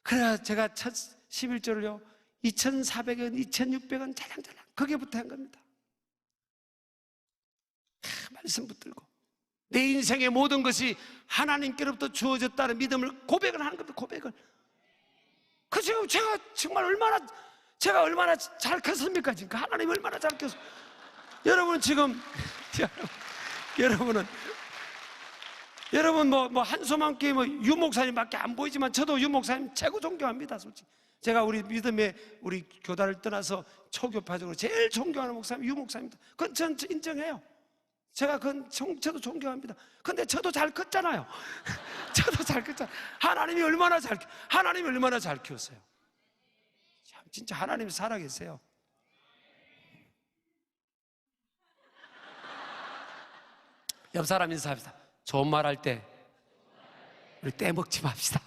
그래야 제가 첫 11조를요 2,400원 2,600원 자랑자랑 거기부터 한 겁니다. 말씀 붙들고 내 인생의 모든 것이 하나님께로부터 주어졌다는 믿음을 고백을 하는 겁니다. 고백을. 그 지금 제가 정말 얼마나 잘 컸습니까? 지금 하나님 얼마나 잘 컸어. 여러분 지금 여러분 뭐 한소만께 뭐 유목사님밖에 안 보이지만 저도 유목사님 최고 존경합니다. 솔직히 제가 우리 믿음의 우리 교단을 떠나서 초교파적으로 제일 존경하는 목사님 유목사입니다. 그건 전 인정해요. 저도 존경합니다. 근데 저도 잘 컸잖아요. 저도 잘 컸잖아요. 하나님이 얼마나 잘 키웠어요. 참 진짜 하나님이 살아계세요. 옆 사람 인사합시다. 좋은 말 할 때 우리 떼먹지 맙시다.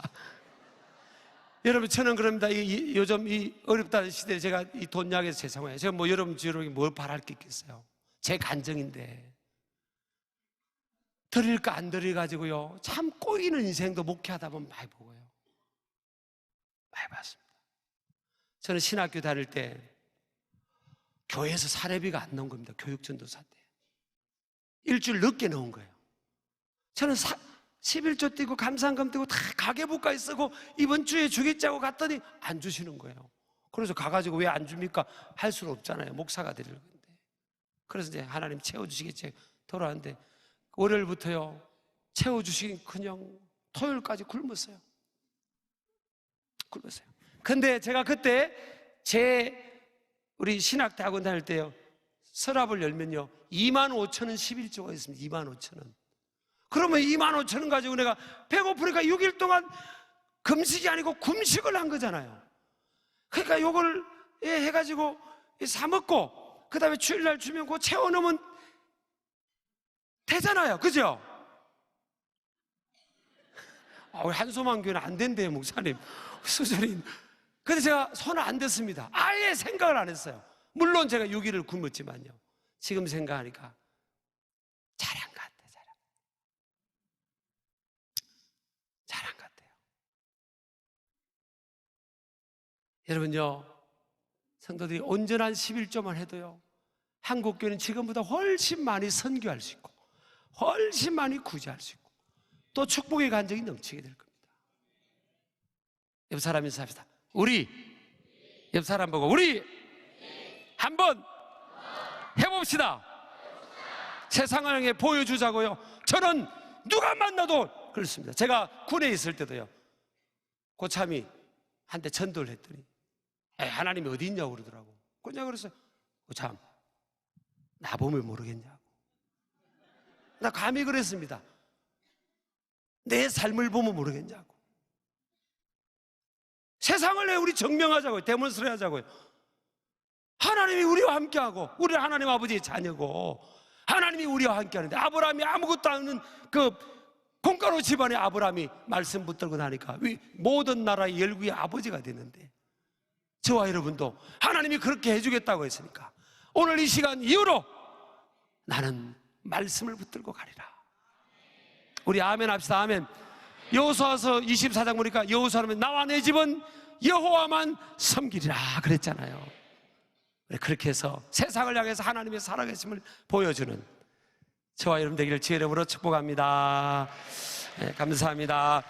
여러분 저는 그럽니다. 요즘 이 어렵다는 시대에 제가 이 돈 약에서 제 상황에 제가 뭐 여러분 뭘 바랄 게 있겠어요. 제 간증인데 드릴까 안 드릴 가지고요 참 꼬이는 인생도 목회하다 보면 많이 보고요, 많이 봤습니다. 저는 신학교 다닐 때 교회에서 사례비가 안 나온 겁니다. 교육전도사 때 일주일 늦게 나온 거예요. 저는 11조 떼고 감사한금 떼고 다 가계부까지 쓰고 이번 주에 주겠자고 갔더니 안 주시는 거예요. 그래서 가가지고 왜 안 줍니까? 할 수는 없잖아요. 목사가 드릴 건데. 그래서 이제 하나님 채워주시겠지 돌아왔는데 월요일부터요 채워주시긴 그냥 토요일까지 굶었어요. 근데 제가 그때 우리 신학대학원 다닐 때요 서랍을 열면요 25,000원 11조가 있습니다. 25,000원. 그러면 25,000원 가지고 내가 배고프니까 6일 동안 금식이 아니고 굶식을 한 거잖아요. 그러니까 요걸 해가지고 사 먹고 그 다음에 주일날 주면 그거 채워놓으면 되잖아요. 그죠? 우리 한소만 교회는 안 된대요 목사님 수준이. 근데 제가 손을 안 댔습니다. 아예 생각을 안 했어요. 물론 제가 6일을 굶었지만요 지금 생각하니까 잘한 것 같아요. 잘한 것 같아요. 여러분요 성도들이 온전한 11조만 해도요 한국교회는 지금보다 훨씬 많이 선교할 수 있고 훨씬 많이 구제할 수 있고 또 축복의 간증이 넘치게 될 겁니다. 옆 사람 인사합시다. 옆 사람 보고 우리 한번 해봅시다. 세상을 향해 보여주자고요. 저는 누가 만나도 그렇습니다. 제가 군에 있을 때도요 고참이 한테 전도를 했더니 하나님이 어디 있냐고 그러더라고. 그냥 그랬어요. 고참 나 보면 모르겠냐고. 나 감히 그랬습니다. 내 삶을 보면 모르겠냐고. 세상을 내 우리 증명하자고요. 데몬스트레이트 하자고요. 하나님이 우리와 함께하고 우리 하나님 아버지의 자녀고 하나님이 우리와 함께하는데 아브라함이 아무것도 없는 그 콩가루 집안의 아브라함이 말씀 붙들고 나니까 모든 나라의 열국의 아버지가 됐는데, 저와 여러분도 하나님이 그렇게 해주겠다고 했으니까 오늘 이 시간 이후로 나는 말씀을 붙들고 가리라. 우리 아멘 합시다. 아멘. 여호수아서 24장 보니까 여호수아는 나와 내 집은 여호와만 섬기리라 그랬잖아요. 그렇게 해서 세상을 향해서 하나님의 살아계심을 보여주는 저와 여러분 되기를 주의 이름으로 축복합니다. 네, 감사합니다.